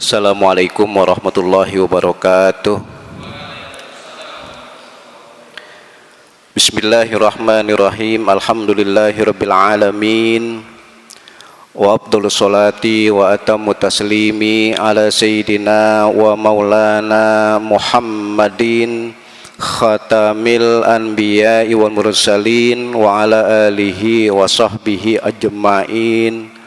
Assalamualaikum warahmatullahi wabarakatuh. Bismillahirrahmanirrahim. Alhamdulillahirabbil alamin. Wa afdhalus sholati wa atammu taslimi ala sayyidina wa maulana Muhammadin khatamil anbiya'i wal mursalin wa ala alihi wa sahbihi ajma'in.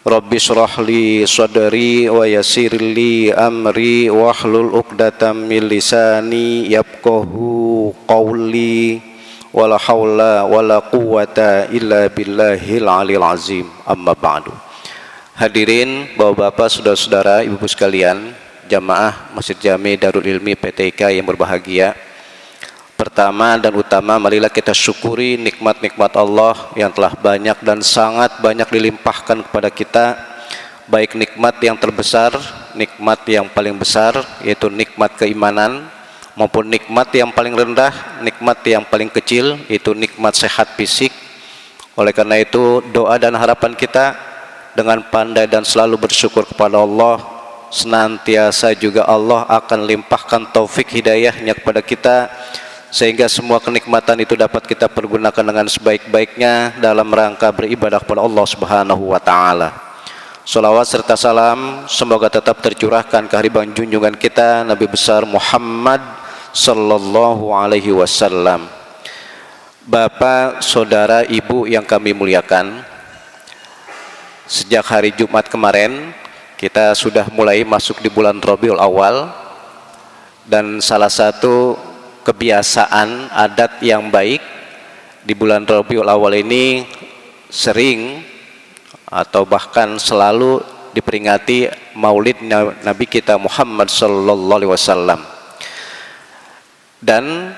Rabbi shrah li sadri wa yassir li amri wahlul 'uqdatam min lisani yafqahu qawli wala haula wala quwwata illa billahil aliyil azim. Amma ba'du. Hadirin Bapak-bapak, saudara-saudara, ibu-ibu sekalian, jamaah Masjid Jami Darul Ilmi PTIK yang berbahagia. Pertama dan utama, marilah kita syukuri nikmat-nikmat Allah yang telah banyak dan sangat banyak dilimpahkan kepada kita, baik nikmat yang terbesar, nikmat yang paling besar, yaitu nikmat keimanan, maupun nikmat yang paling rendah, nikmat yang paling kecil, yaitu nikmat sehat fisik. Oleh karena itu, doa dan harapan kita dengan pandai dan selalu bersyukur kepada Allah, senantiasa juga Allah akan limpahkan taufik hidayahnya kepada kita, sehingga semua kenikmatan itu dapat kita pergunakan dengan sebaik-baiknya dalam rangka beribadah kepada Allah Subhanahu wa taala. Shalawat serta salam semoga tetap tercurahkan ke hadirat junjungan kita Nabi besar Muhammad sallallahu alaihi wasallam. Bapak, saudara, ibu yang kami muliakan, sejak hari Jumat kemarin kita sudah mulai masuk di bulan Rabiul Awal, dan salah satu kebiasaan adat yang baik di bulan Rabiul Awal ini sering atau bahkan selalu diperingati Maulid Nabi kita Muhammad sallallahu alaihi wasallam. Dan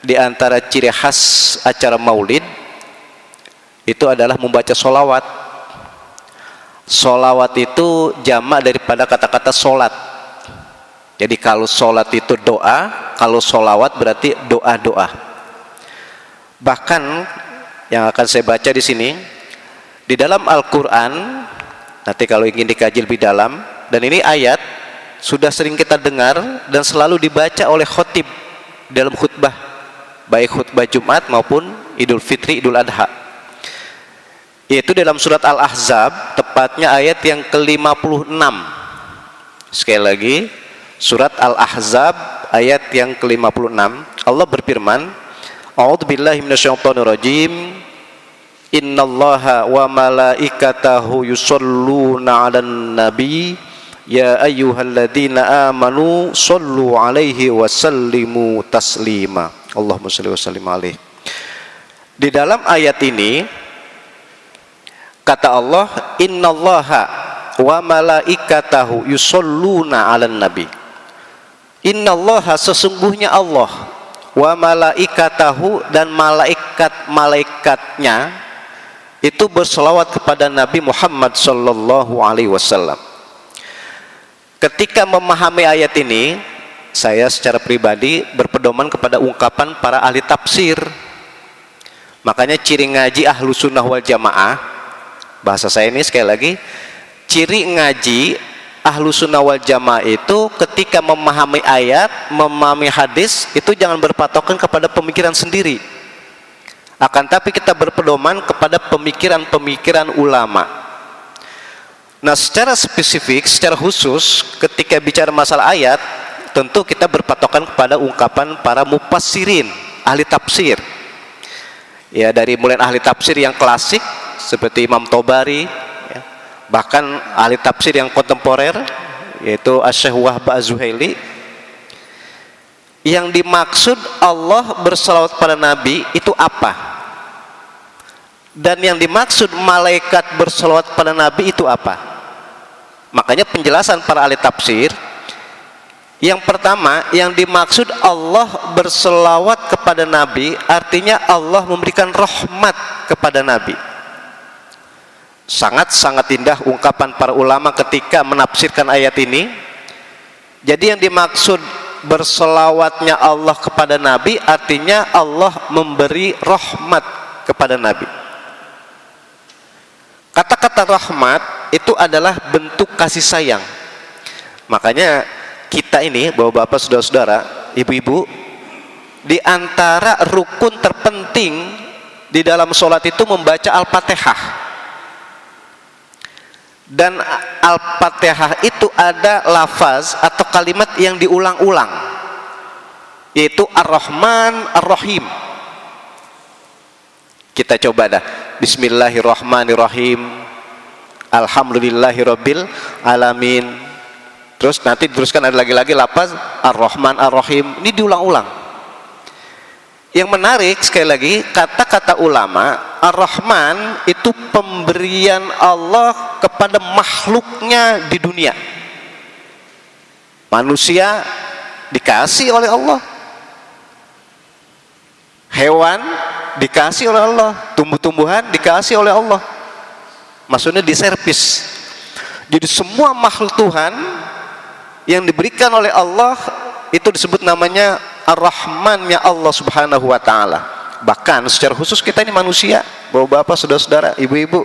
di antara ciri khas acara Maulid itu adalah membaca sholawat. Sholawat itu jamak daripada kata-kata sholat. Jadi kalau sholat itu doa, kalau sholawat berarti doa-doa. Bahkan yang akan saya baca di sini, di dalam Al-Quran, nanti kalau ingin dikaji lebih dalam, dan ini ayat sudah sering kita dengar dan selalu dibaca oleh khotib dalam khutbah, baik khutbah Jumat maupun Idul Fitri, Idul Adha. Yaitu dalam surat Al-Ahzab, tepatnya ayat yang ke-56. Sekali lagi, surat Al-Ahzab ayat yang ke-56, Allah berfirman, A'udzubillahi minasyaitonirrajim, Innallaha wa malaikatahu yusholluna 'alan nabi, ya ayyuhalladzina amanu shollu 'alaihi wa sallimu taslima. Allahumma shalli wa sallim alaihi. Di dalam ayat ini kata Allah, Innallaha wa malaikatahu yusholluna 'alan nabi. Innallaha, sesungguhnya Allah, wa malaikatahu, dan malaikat-malaikatnya itu berselawat kepada Nabi Muhammad sallallahu alaihi wasallam. Ketika memahami ayat ini, saya secara pribadi berpedoman kepada ungkapan para ahli tafsir. Makanya ciri ngaji ahlu sunnah wal jamaah, bahasa saya ini sekali lagi, ciri ngaji ahlu sunnah wal jamaah itu ketika memahami ayat, memahami hadis, itu jangan berpatokan kepada pemikiran sendiri, akan tapi kita berpedoman kepada pemikiran-pemikiran ulama. Nah, secara spesifik, secara khusus ketika bicara masalah ayat, tentu kita berpatokan kepada ungkapan para mufassirin, ahli tafsir. Ya, dari mulai ahli tafsir yang klasik seperti Imam Tobari, bahkan ahli tafsir yang kontemporer yaitu Asy-Syaikh Wahb Az-Zuhaili. Yang dimaksud Allah bersalawat pada Nabi itu apa, dan yang dimaksud malaikat bersalawat pada Nabi itu apa? Makanya penjelasan para ahli tafsir, yang pertama, yang dimaksud Allah berselawat kepada Nabi artinya Allah memberikan rahmat kepada Nabi. Sangat-sangat indah ungkapan para ulama ketika menafsirkan ayat ini. Jadi yang dimaksud berselawatnya Allah kepada Nabi artinya Allah memberi rahmat kepada Nabi. Kata-kata rahmat itu adalah bentuk kasih sayang. Makanya kita ini, bapak-bapak, saudara-saudara, ibu-ibu, di antara rukun terpenting di dalam sholat itu membaca Al-Fatihah. Dan Al-Fatihah itu ada lafaz atau kalimat yang diulang-ulang, yaitu Ar-Rahman Ar-Rahim. Kita coba dah. Bismillahirrahmanirrahim, Alhamdulillahirabbil alamin. Terus nanti teruskan ada lagi lafaz Ar-Rahman Ar-Rahim. Ini diulang-ulang. Yang menarik sekali lagi, kata-kata ulama, Ar-Rahman itu pemberian Allah kepada makhluknya di dunia. Manusia dikasih oleh Allah, hewan dikasih oleh Allah, tumbuh-tumbuhan dikasih oleh Allah. Maksudnya diservis. Jadi semua makhluk Tuhan yang diberikan oleh Allah itu disebut namanya Ar-Rahmannya Allah Subhanahu wa ta'ala. Bahkan secara khusus kita ini manusia, bapak-bapak, saudara-saudara, ibu-ibu,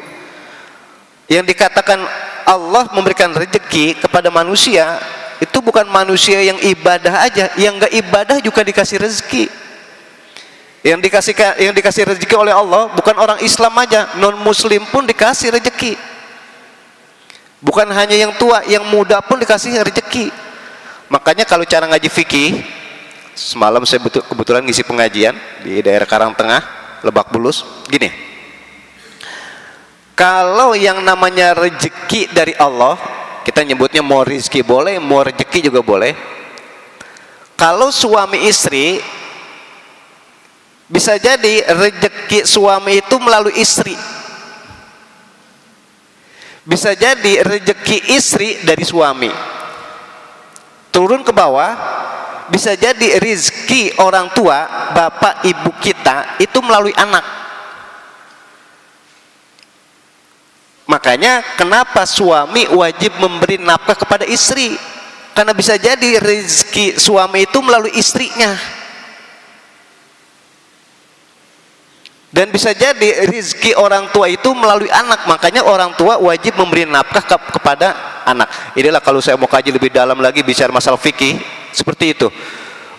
yang dikatakan Allah memberikan rezeki kepada manusia, itu bukan manusia yang ibadah aja, yang gak ibadah juga dikasih rezeki. Yang dikasih rezeki oleh Allah bukan orang Islam aja, non muslim pun dikasih rezeki. Bukan hanya yang tua, yang muda pun dikasih rezeki. Makanya kalau cara ngaji fikih, semalam saya kebetulan ngisi pengajian di daerah Karangtengah, Lebak Bulus, gini. Kalau yang namanya rezeki dari Allah, kita nyebutnya mau rezeki boleh, mau rezeki juga boleh. Kalau suami istri, bisa jadi rezeki suami itu melalui istri, bisa jadi rezeki istri dari suami turun ke bawah, bisa jadi rezeki orang tua, bapak ibu kita itu melalui anak. Makanya kenapa suami wajib memberi nafkah kepada istri, karena bisa jadi rezeki suami itu melalui istrinya. Dan bisa jadi rezeki orang tua itu melalui anak. Makanya orang tua wajib memberi nafkah kepada anak. Inilah kalau saya mau kaji lebih dalam lagi bicara masalah fikih, seperti itu,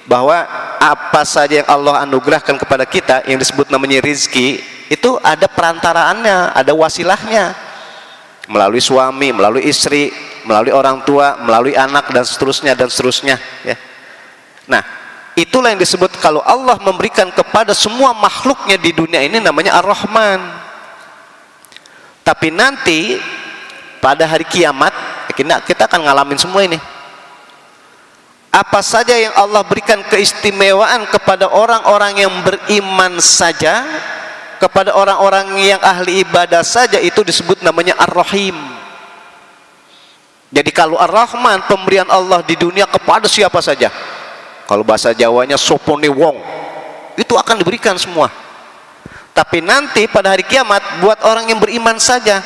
bahwa apa saja yang Allah anugerahkan kepada kita yang disebut namanya rezeki, itu ada perantaraannya, ada wasilahnya, melalui suami, melalui istri, melalui orang tua, melalui anak, dan seterusnya dan seterusnya, ya. Nah, itulah yang disebut kalau Allah memberikan kepada semua makhluknya di dunia ini namanya Ar-Rahman. Tapi nanti pada hari kiamat kita akan ngalamin semua ini. Apa saja yang Allah berikan keistimewaan kepada orang-orang yang beriman saja, kepada orang-orang yang ahli ibadah saja, itu disebut namanya Ar-Rahim. Jadi kalau Ar-Rahman pemberian Allah di dunia kepada siapa saja, kalau bahasa Jawanya sopone wong, itu akan diberikan semua. Tapi nanti pada hari kiamat buat orang yang beriman saja.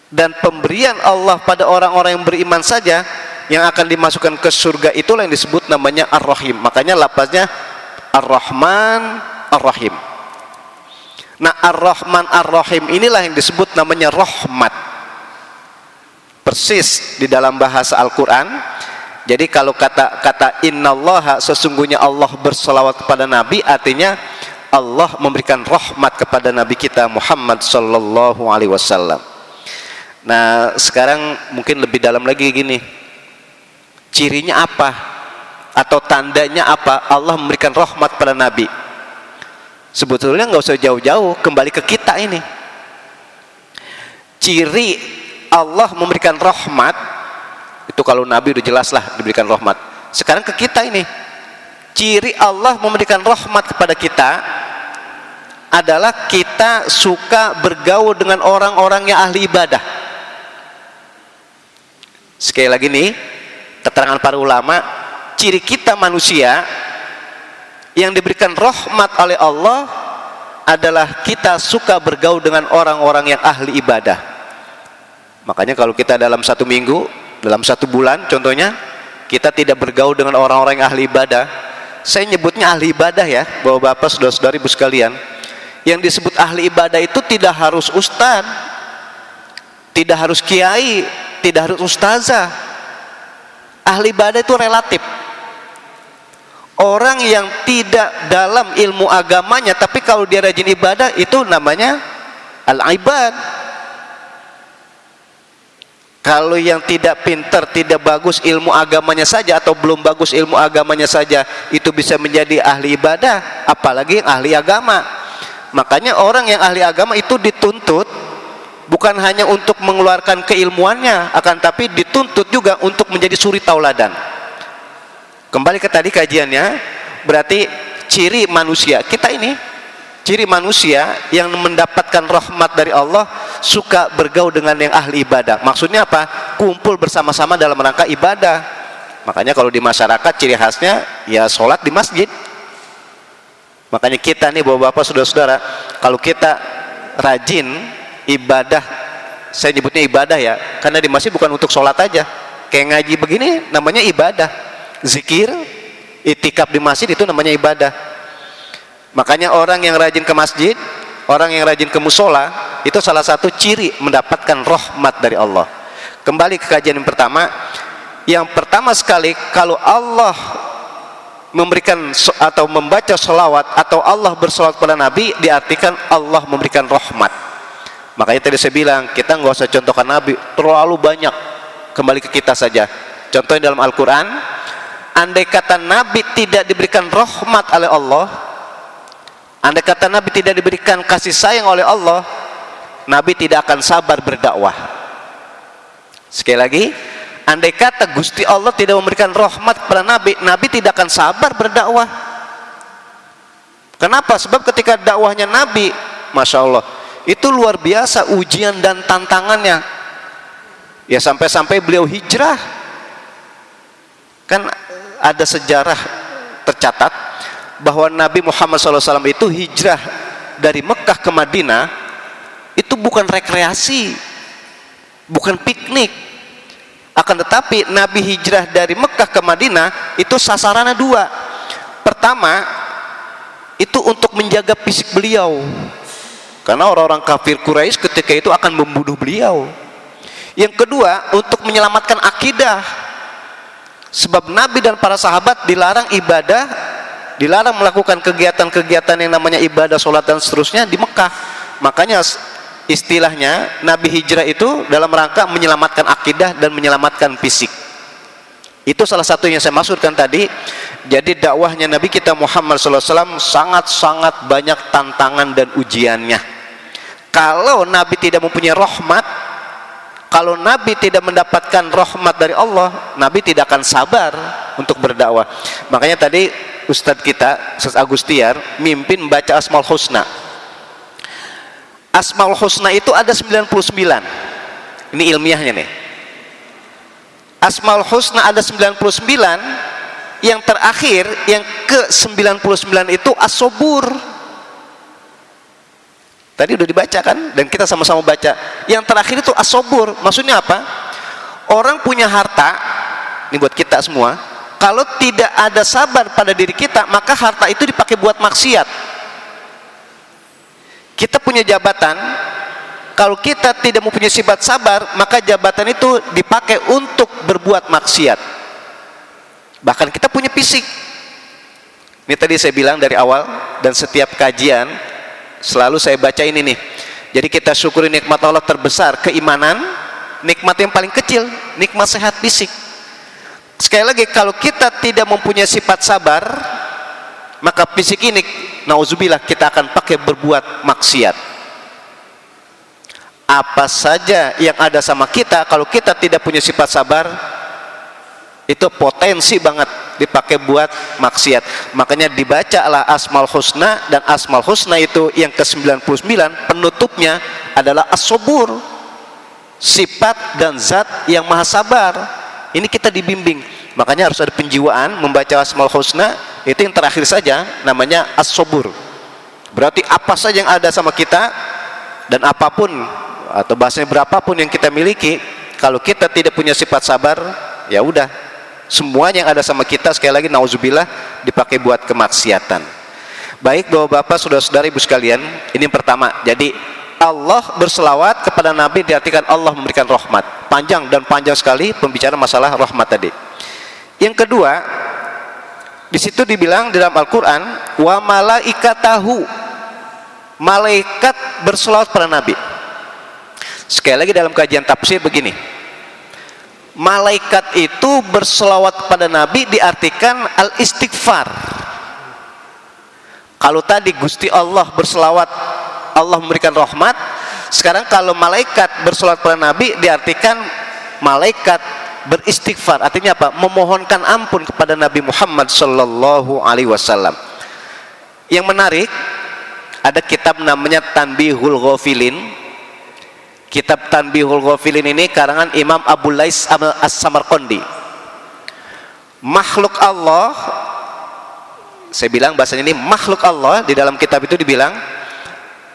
Dan pemberian Allah pada orang-orang yang beriman saja yang akan dimasukkan ke surga, itulah yang disebut namanya Ar-Rahim. Makanya lafaznya Ar-Rahman Ar-Rahim. Nah, Ar-Rahman Ar-Rahim inilah yang disebut namanya rahmat. Persis di dalam bahasa Al-Quran. Jadi kalau kata innallaha, sesungguhnya Allah berselawat kepada Nabi, artinya Allah memberikan rahmat kepada Nabi kita Muhammad sallallahu alaihi wasallam. Nah, sekarang mungkin lebih dalam lagi gini. Cirinya apa? Atau tandanya apa Allah memberikan rahmat pada Nabi? Sebetulnya nggak usah jauh-jauh, kembali ke kita ini. Ciri Allah memberikan rahmat itu kalau Nabi udah jelas lah diberikan rahmat. Sekarang ke kita ini, ciri Allah memberikan rahmat kepada kita adalah kita suka bergaul dengan orang-orang yang ahli ibadah. Sekali lagi nih, keterangan para ulama, ciri kita manusia yang diberikan rahmat oleh Allah adalah kita suka bergaul dengan orang-orang yang ahli ibadah. Makanya kalau kita dalam satu minggu, dalam satu bulan contohnya, kita tidak bergaul dengan orang-orang yang ahli ibadah. Saya nyebutnya ahli ibadah ya, bapak-bapak, saudara-saudari, ibu sekalian. Yang disebut ahli ibadah itu tidak harus ustadz, tidak harus kiai, tidak harus ustazah. Ahli ibadah itu relatif. Orang yang tidak dalam ilmu agamanya, tapi kalau dia rajin ibadah, itu namanya al-ibad. Kalau yang tidak pintar, tidak bagus ilmu agamanya saja, atau belum bagus ilmu agamanya saja, itu bisa menjadi ahli ibadah, apalagi yang ahli agama. Makanya orang yang ahli agama itu dituntut bukan hanya untuk mengeluarkan keilmuannya, akan tapi dituntut juga untuk menjadi suri tauladan. Kembali ke tadi kajiannya, berarti ciri manusia kita ini, ciri manusia yang mendapatkan rahmat dari Allah, suka bergaul dengan yang ahli ibadah. Maksudnya apa? Kumpul bersama-sama dalam rangka ibadah. Makanya kalau di masyarakat ciri khasnya ya sholat di masjid. Makanya kita nih bapak-bapak, saudara-saudara, kalau kita rajin ibadah, saya nyebutnya ibadah ya, karena di masjid bukan untuk sholat aja, kayak ngaji begini namanya ibadah, zikir, itikaf di masjid itu namanya ibadah. Makanya orang yang rajin ke masjid, orang yang rajin ke musola, itu salah satu ciri mendapatkan rahmat dari Allah. Kembali ke kajian yang pertama sekali, kalau Allah memberikan atau membaca sholawat, atau Allah bersolawat kepada Nabi, diartikan Allah memberikan rahmat. Makanya tadi saya bilang, kita nggak usah contohkan Nabi terlalu banyak, kembali ke kita saja. Contohnya dalam Al-Quran, andai kata Nabi tidak diberikan rahmat oleh Allah, andai kata Nabi tidak diberikan kasih sayang oleh Allah, Nabi tidak akan sabar berdakwah. Sekali lagi, andai kata Gusti Allah tidak memberikan rahmat kepada Nabi, Nabi tidak akan sabar berdakwah. Kenapa? Sebab ketika dakwahnya Nabi, Masya Allah, itu luar biasa ujian dan tantangannya. Ya sampai-sampai beliau hijrah. Kan ada sejarah tercatat bahwa Nabi Muhammad SAW itu hijrah dari Mekah ke Madinah, itu bukan rekreasi, bukan piknik. Akan tetapi Nabi hijrah dari Mekah ke Madinah itu sasarannya dua. Pertama, itu untuk menjaga fisik beliau, karena orang-orang kafir Quraisy ketika itu akan membunuh beliau. Yang kedua, untuk menyelamatkan akidah. Sebab Nabi dan para sahabat dilarang ibadah, dilarang melakukan kegiatan-kegiatan yang namanya ibadah, sholat dan seterusnya di Mekah. Makanya istilahnya Nabi hijrah itu dalam rangka menyelamatkan akidah dan menyelamatkan fisik. Itu salah satu yang saya maksudkan tadi. Jadi dakwahnya Nabi kita Muhammad SAW sangat-sangat banyak tantangan dan ujiannya. Kalau Nabi tidak mempunyai rahmat, kalau Nabi tidak mendapatkan rahmat dari Allah, Nabi tidak akan sabar untuk berdakwah. Makanya tadi Ustadz kita, Ustadz Agustiar, mimpin membaca Asmaul Husna. Asmaul Husna itu ada 99. Ini ilmiahnya nih. Asmaul Husna ada 99. Yang terakhir, yang ke-99 itu As-Sobur. Tadi udah dibaca kan, dan kita sama-sama baca. Yang terakhir itu As-Sobur. Maksudnya apa? Orang punya harta, ini buat kita semua, kalau tidak ada sabar pada diri kita, maka harta itu dipakai buat maksiat. Kita punya jabatan, kalau kita tidak mempunyai sifat sabar, maka jabatan itu dipakai untuk berbuat maksiat. Bahkan kita punya fisik. Ini tadi saya bilang dari awal, dan setiap kajian selalu saya baca ini nih. Jadi kita syukuri nikmat Allah terbesar, keimanan. Nikmat yang paling kecil, nikmat sehat fisik. Sekali lagi, kalau kita tidak mempunyai sifat sabar, maka fisik ini, nauzubillah, kita akan pakai berbuat maksiat. Apa saja yang ada sama kita, kalau kita tidak punya sifat sabar, itu potensi banget dipakai buat maksiat. Makanya dibacalah Asmaul Husna, dan Asmaul Husna itu yang ke-99 penutupnya adalah As-Sobur, sifat dan zat yang maha sabar. Ini kita dibimbing. Makanya harus ada penjiwaan membaca Asmaul Husna. Itu yang terakhir saja namanya As-Sobur. Berarti apa saja yang ada sama kita, dan apapun atau bahasanya berapapun yang kita miliki, kalau kita tidak punya sifat sabar, ya udah, semuanya yang ada sama kita, sekali lagi nauzubillah, dipakai buat kemaksiatan. Baik bapak-bapak, saudara-saudara, ibu sekalian, ini yang pertama. Jadi Allah berselawat kepada Nabi diartikan Allah memberikan rahmat. Panjang dan panjang sekali pembicaraan masalah rahmat tadi. Yang kedua, di situ dibilang di dalam Al-Quran, wa malaikatahu, malaikat berselawat pada Nabi. Sekali lagi dalam kajian tafsir begini, malaikat itu berselawat kepada Nabi diartikan al-istighfar. Kalau tadi Gusti Allah berselawat, Allah memberikan rahmat. Sekarang kalau malaikat berselawat pada Nabi diartikan malaikat beristighfar. Artinya apa? Memohonkan ampun kepada Nabi Muhammad sallallahu alaihi wasallam. Yang menarik, ada kitab namanya Tanbihul Ghafilin. Kitab Tanbihul Ghafilin ini karangan Imam Abu Lais As-Samarqandi. Makhluk Allah, saya bilang bahasanya ini makhluk Allah, di dalam kitab itu dibilang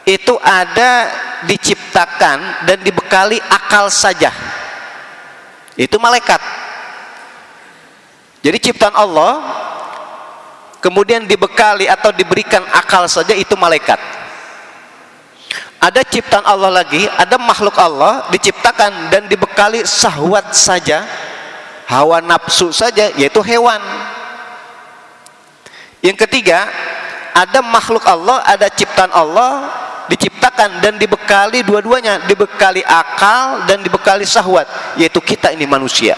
itu ada diciptakan dan dibekali akal saja. Itu malaikat. Jadi ciptaan Allah kemudian dibekali atau diberikan akal saja, itu malaikat. Ada ciptaan Allah lagi, ada makhluk Allah diciptakan dan dibekali syahwat saja, hawa nafsu saja, yaitu hewan. Yang ketiga, ada makhluk Allah, ada ciptaan Allah diciptakan dan dibekali dua-duanya, dibekali akal dan dibekali syahwat, yaitu kita ini manusia.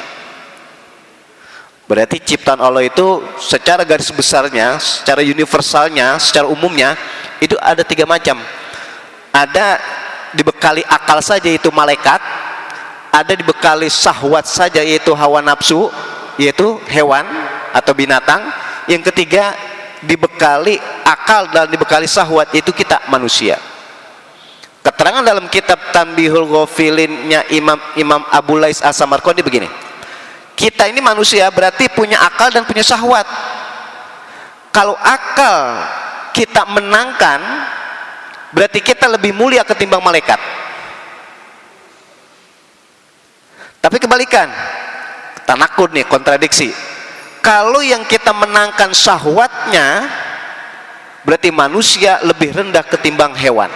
Berarti ciptaan Allah itu secara garis besarnya, secara universalnya, secara umumnya itu ada tiga macam. Ada dibekali akal saja, yaitu malaikat. Ada dibekali syahwat saja, yaitu hawa nafsu, yaitu hewan atau binatang. Yang ketiga, dibekali akal dan dibekali syahwat, yaitu kita manusia. Keterangan dalam kitab Tanbihul Ghafilinnya Imam Abu Lais As-Samarqandi begini, kita ini manusia berarti punya akal dan punya syahwat. Kalau akal kita menangkan, berarti kita lebih mulia ketimbang malaikat. Tapi kebalikan, tanakud nih, kontradiksi. Kalau yang kita menangkan syahwatnya, berarti manusia lebih rendah ketimbang hewan.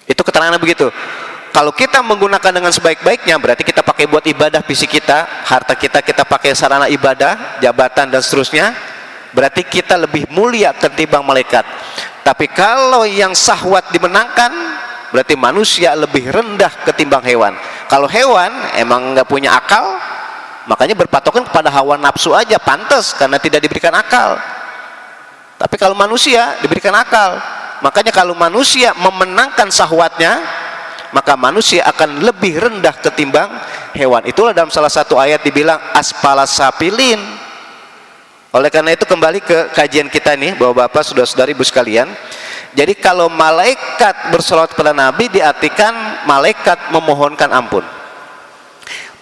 Itu keterangannya begitu. Kalau kita menggunakan dengan sebaik-baiknya, berarti kita pakai buat ibadah fisik kita, harta kita pakai sarana ibadah, jabatan dan seterusnya, berarti kita lebih mulia ketimbang malaikat. Tapi kalau yang syahwat dimenangkan, berarti manusia lebih rendah ketimbang hewan. Kalau hewan emang nggak punya akal, makanya berpatokan kepada hawa nafsu aja, pantas karena tidak diberikan akal. Tapi kalau manusia diberikan akal, makanya kalau manusia memenangkan syahwatnya, maka manusia akan lebih rendah ketimbang hewan. Itulah dalam salah satu ayat dibilang asfalas sapilin. Oleh karena itu kembali ke kajian kita nih, bapak-bapak, saudara-saudari, ibu sekalian. Jadi kalau malaikat bersolawat kepada Nabi diartikan malaikat memohonkan ampun.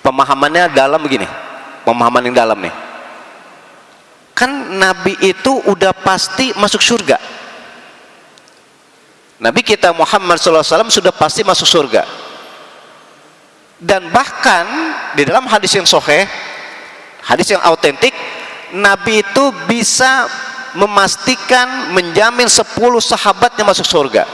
Pemahamannya dalam begini, pemahaman yang dalam nih. Kan Nabi itu udah pasti masuk surga. Nabi kita Muhammad SAW sudah pasti masuk surga. Dan bahkan di dalam hadis yang sahih, hadis yang autentik, Nabi itu bisa memastikan, menjamin 10 sahabatnya masuk surga.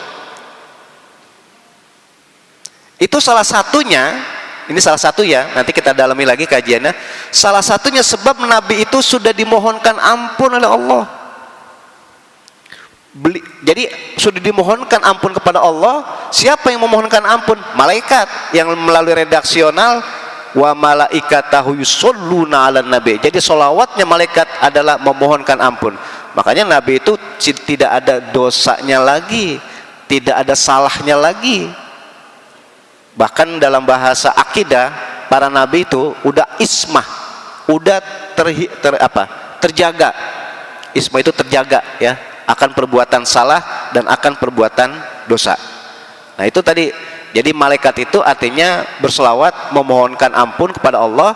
Itu salah satunya, ini salah satu ya, nanti kita dalami lagi kajiannya. Salah satunya sebab Nabi itu sudah dimohonkan ampun oleh Allah. Jadi sudah dimohonkan ampun kepada Allah. Siapa yang memohonkan ampun? Malaikat yang melalui redaksional wa malaikatahu yusholluna 'alan nabi. Jadi sholawatnya malaikat adalah memohonkan ampun. Makanya Nabi itu tidak ada dosanya lagi, tidak ada salahnya lagi. Bahkan dalam bahasa akidah, para nabi itu udah ismah, udah terjaga. Ismah itu terjaga ya, akan perbuatan salah dan akan perbuatan dosa. Nah itu tadi, jadi malaikat itu artinya berselawat, memohonkan ampun kepada Allah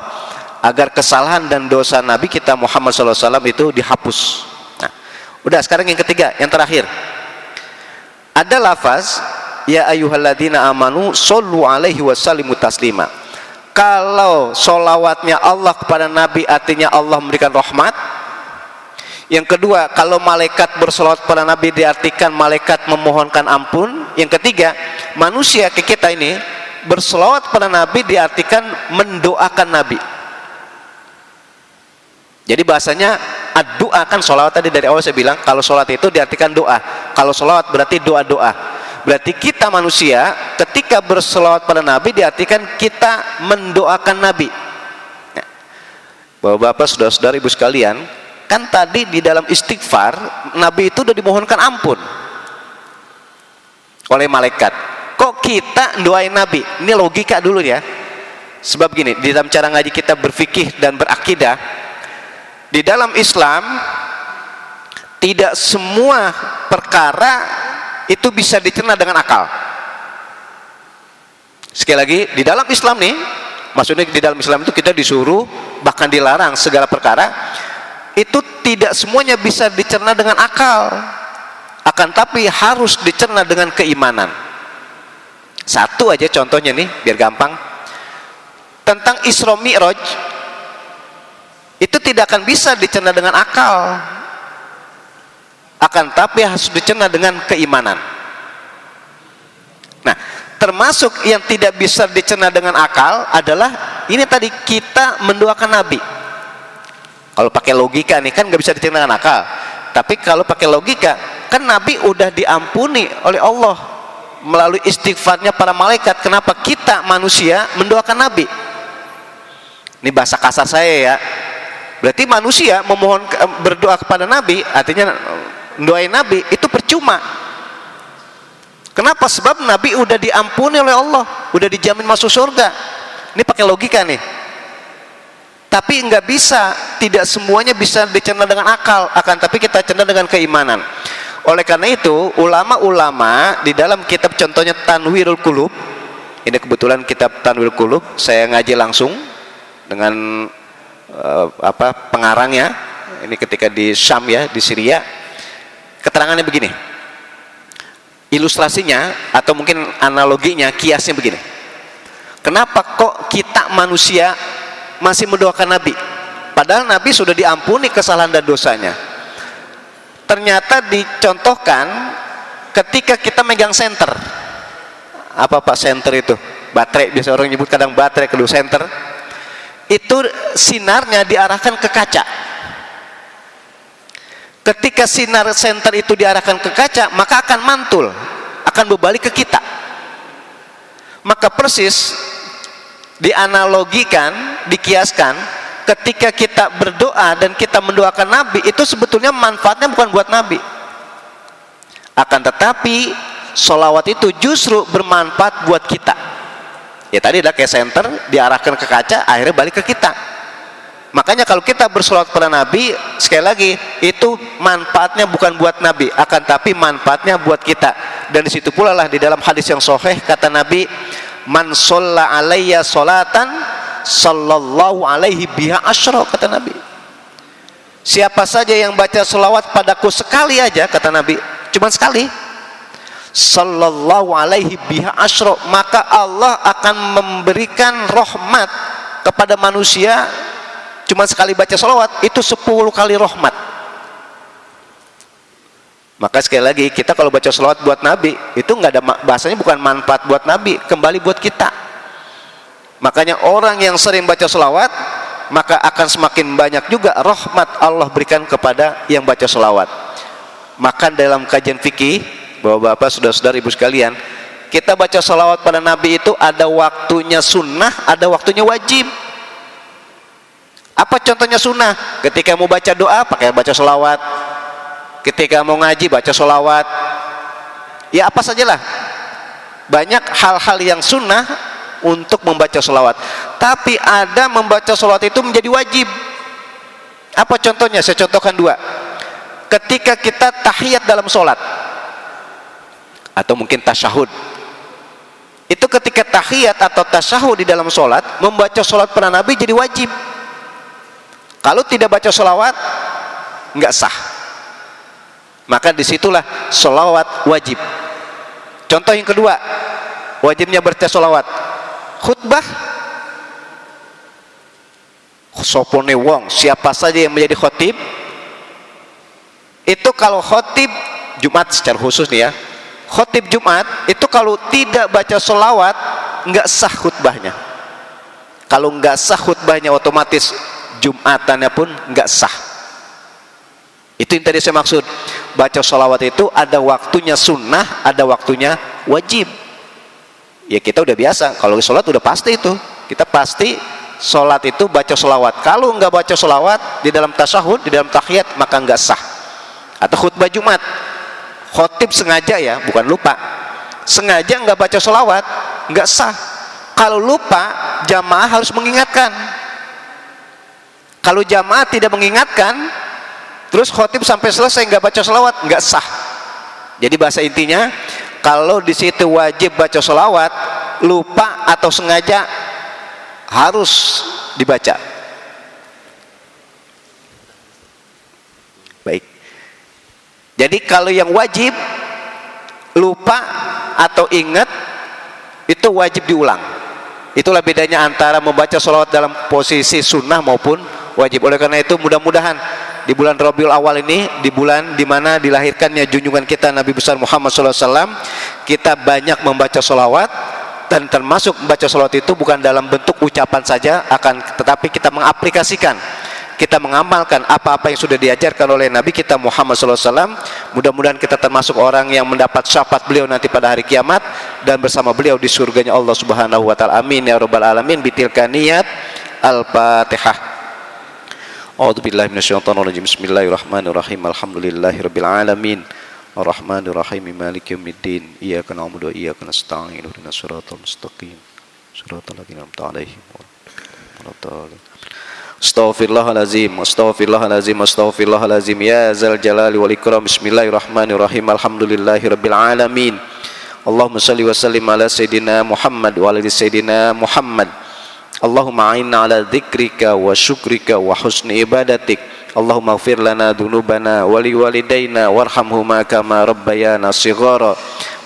agar kesalahan dan dosa Nabi kita Muhammad SAW itu dihapus. Nah, udah, sekarang yang ketiga, yang terakhir, ada lafaz ya ayyuhalladzina amanu shollu alaihi wasallimu taslima. Kalau solawatnya Allah kepada Nabi artinya Allah memberikan rahmat, Yang kedua, kalau malaikat bersolawat pada Nabi diartikan malaikat memohonkan ampun. Yang ketiga, manusia ke kita ini bersolawat pada Nabi diartikan mendoakan Nabi. Jadi bahasanya doa, kan solawat tadi dari awal saya bilang kalau solawat itu diartikan doa. Kalau solawat berarti doa-doa. Berarti kita manusia ketika bersolawat pada Nabi diartikan kita mendoakan Nabi. Bapak-bapak, saudara-saudara, ibu sekalian, kan tadi di dalam istighfar Nabi itu sudah dimohonkan ampun oleh malaikat. Kok kita doain Nabi? Ini logika dulu ya. Sebab gini, di dalam cara ngaji kita berfikih dan berakidah, di dalam Islam tidak semua perkara itu bisa dicerna dengan akal. Sekali lagi, di dalam Islam nih, maksudnya di dalam Islam itu kita disuruh, bahkan dilarang segala perkara itu tidak semuanya bisa dicerna dengan akal, akan tapi harus dicerna dengan keimanan. Satu aja contohnya nih biar gampang, tentang Isra Mi'raj itu tidak akan bisa dicerna dengan akal, akan tapi harus dicerna dengan keimanan. Nah, termasuk yang tidak bisa dicerna dengan akal adalah ini tadi, kita mendoakan Nabi. Kalau pakai logika nih kan nggak bisa dicerna dengan akal, tapi kalau pakai logika kan Nabi udah diampuni oleh Allah melalui istighfarnya para malaikat. Kenapa kita manusia mendoakan Nabi? Ini bahasa kasar saya ya. Berarti manusia memohon berdoa kepada Nabi, artinya doain Nabi itu percuma. Kenapa? Sebab Nabi udah diampuni oleh Allah, udah dijamin masuk surga. Ini pakai logika nih. Tapi nggak bisa, tidak semuanya bisa dicerna dengan akal, akan tapi kita cerna dengan keimanan. Oleh karena itu, ulama-ulama di dalam kitab contohnya Tanwirul Qulub, ini kebetulan kitab Tanwirul Qulub saya ngaji langsung dengan pengarangnya, ini ketika di Syam ya, di Syria. Keterangannya begini, ilustrasinya atau mungkin analoginya, kiasnya begini. Kenapa kok kita manusia masih mendoakan Nabi, padahal Nabi sudah diampuni kesalahan dan dosanya? Ternyata dicontohkan ketika kita megang senter. Apa Pak senter itu? Baterai, biasa orang nyebut kadang baterai, kedua senter. Itu sinarnya diarahkan ke kaca. Ketika sinar senter itu diarahkan ke kaca, maka akan mantul, akan berbalik ke kita. Maka persis dianalogikan, dikiaskan, ketika kita berdoa dan kita mendoakan Nabi, itu sebetulnya manfaatnya bukan buat Nabi, akan tetapi sholawat itu justru bermanfaat buat kita. Ya tadi adalah kayak senter diarahkan ke kaca, akhirnya balik ke kita. Makanya kalau kita bersolawat pada Nabi, sekali lagi itu manfaatnya bukan buat Nabi, akan tapi manfaatnya buat kita. Dan disitu pula lah di dalam hadis yang sahih kata Nabi, man sholla alayya sholatan sallallahu alaihi biha asyra, kata Nabi. Siapa saja yang baca selawat padaku sekali aja, kata Nabi, cuma sekali, sallallahu alaihi biha asyra, maka Allah akan memberikan rahmat kepada manusia. Cuma sekali baca selawat itu 10 kali rahmat. Maka sekali lagi, kita kalau baca selawat buat Nabi itu nggak ada bahasanya, bukan manfaat buat Nabi, kembali buat kita. Makanya orang yang sering baca selawat, maka akan semakin banyak juga rahmat Allah berikan kepada yang baca selawat. Maka dalam kajian fikih, bapak-bapak, saudara-saudara, ibu sekalian, kita baca selawat pada Nabi itu ada waktunya sunnah, ada waktunya wajib. Apa contohnya sunnah? Ketika mau baca doa pakai baca selawat, ketika mau ngaji baca selawat, ya apa sajalah, banyak hal-hal yang sunnah untuk membaca selawat. Tapi ada membaca selawat itu menjadi wajib. Apa contohnya? Saya contohkan 2. Ketika kita tahiyat dalam sholat, atau mungkin tasyahud, itu ketika tahiyat atau tasyahud di dalam sholat, membaca sholat pada Nabi jadi wajib. Kalau tidak baca sholawat nggak sah. Maka disitulah sholawat wajib. Contoh yang kedua, wajibnya baca sholawat khutbah. Sopone wong, siapa saja yang menjadi khotib itu kalau khotib Jumat secara khusus nih ya, khotib Jumat itu kalau tidak baca sholawat nggak sah khutbahnya. Kalau nggak sah khutbahnya otomatis Jumatannya pun nggak sah. Itu yang tadi saya maksud, baca sholawat itu ada waktunya sunnah, ada waktunya wajib. Ya kita udah biasa, kalau sholat udah pasti itu, kita pasti sholat itu baca sholawat. Kalau nggak baca sholawat di dalam tasyahud, di dalam tahiyat, maka nggak sah. Atau khutbah Jumat, khotib sengaja ya, bukan lupa, sengaja nggak baca sholawat, nggak sah. Kalau lupa, jamaah harus mengingatkan. Kalau jamaah tidak mengingatkan, terus khotib sampai selesai nggak baca sholawat, nggak sah. Jadi bahasa intinya, kalau di situ wajib baca sholawat, lupa atau sengaja harus dibaca. Baik. Jadi kalau yang wajib lupa atau ingat itu wajib diulang. Itulah bedanya antara membaca sholawat dalam posisi sunnah maupun wajib. Oleh karena itu mudah-mudahan di bulan Rabiul Awal ini, di bulan dimana dilahirkannya junjungan kita Nabi besar Muhammad SAW, kita banyak membaca sholawat. Dan termasuk membaca sholawat itu bukan dalam bentuk ucapan saja, tetapi kita mengaplikasikan, kita mengamalkan apa-apa yang sudah diajarkan oleh Nabi kita Muhammad SAW. Mudah-mudahan kita termasuk orang yang mendapat syafaat beliau nanti pada hari kiamat dan bersama beliau di surganya Allah Subhanahu wa taala. Amin ya rabbal alamin. Bitilka niyat. Al-Fatihah. A'udzubillahi minasyaitonirrajim. Bismillahirrahmanirrahim. Alhamdulillahirabbil alamin. Ar-Rahmanir-Rahim, Maliki Yaumiddin. Iyyaka na'budu wa iyyaka nasta'in. Ihdinas siratal mustaqim. Siratal ladzina an'amta 'alaihim ghairil dhalin. Astaghfirullahalazim, astaghfirullahalazim, astaghfirullahalazim. Ya zal jalali wal ikram. Bismillahirrahmanirrahim. Alhamdulillahirabbil alamin. Allahumma shalli wa sallim ala sayidina Muhammad wa ala ali sayidina Muhammad. Allahumma a'inna ala dzikrika wa syukrika wa husni ibadatik. Allahumma ighfir lana dzunubana wa liwalidayna warhamhuma kama rabbayana shighara.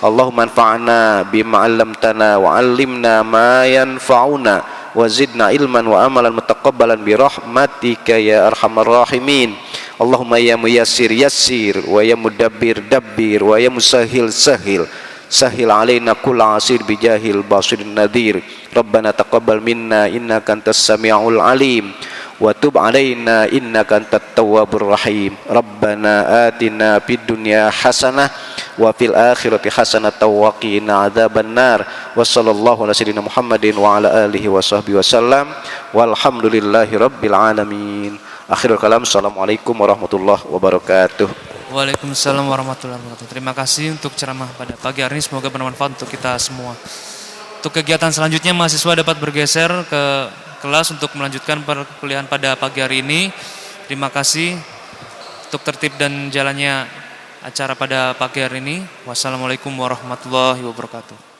Allahumma anfa'na bima 'allamtana wa 'allimna ma yanfa'una wa zidna ilman wa amalan mutaqabbalan bi rahmatika ya arhamar rahimin. Allahumma ya muyassir yassir wa ya mudabbir dabbir wa ya musahhil sahhil sahil alaina kulla asir bijahil basirin nadir. Rabbana taqabbal minna innaka antas samiul alim wa tub alaina innaka antat tawwabur rahim. Rabbana atina fid dunya hasanah wa fil akhirati hasanah wa qina adzabannar. Wa sallallahu ala sayyidina Muhammadin wa ala alihi wa sahbihi wasallam walhamdulillahi rabbil alamin. Akhirul kalam. Assalamualaikum warahmatullahi wabarakatuh. Waalaikumsalam warahmatullahi wabarakatuh. Terima kasih untuk ceramah pada pagi hari ini, semoga bermanfaat untuk kita semua. Untuk kegiatan selanjutnya mahasiswa dapat bergeser ke kelas untuk melanjutkan perkuliahan pada pagi hari ini. Terima kasih untuk tertib dan jalannya acara pada pagi hari ini. Wassalamualaikum warahmatullahi wabarakatuh.